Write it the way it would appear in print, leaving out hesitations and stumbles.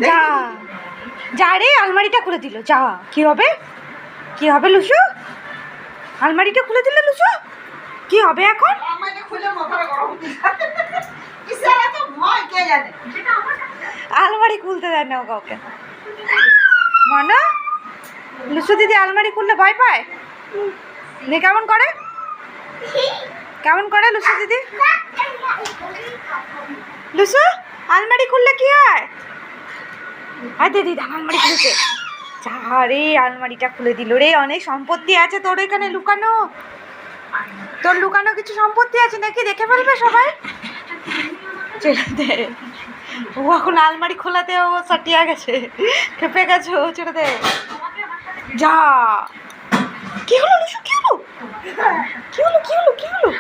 যা যা রে, আলমারিটা খুলে দিল। যা, কি হবে? কি হবে লুসু? আলমারিটা খুলে দিল লুসু, কি হবে এখন? আলমারি খুলতে দেয় না কাউকে। মানা, লুসু দিদি আলমারি খুললে ভয় পায়। নে কেমন করে, কেমন করে লুসু দিদি? লুসু আলমারি খুললে কি হয়? আয় দিদি, আলমারি খুলেছে। যা রে, আলমারিটা খুলে দিল রে। অনেক সম্পত্তি আছে তোর এখানে লুকানো। তোর লুকানো কিছু সম্পত্তি আছে নাকি? দেখে ফেলবে সবাই। ছেড়ে দে, ও এখন আলমারি খোলাতে ও সাটিয়া গেছে, খেপে গেছে ও। ছেড়ে দে। যা, কি হলো লুসু? কি হলো? কি হলো? কি হলো? কি হলো?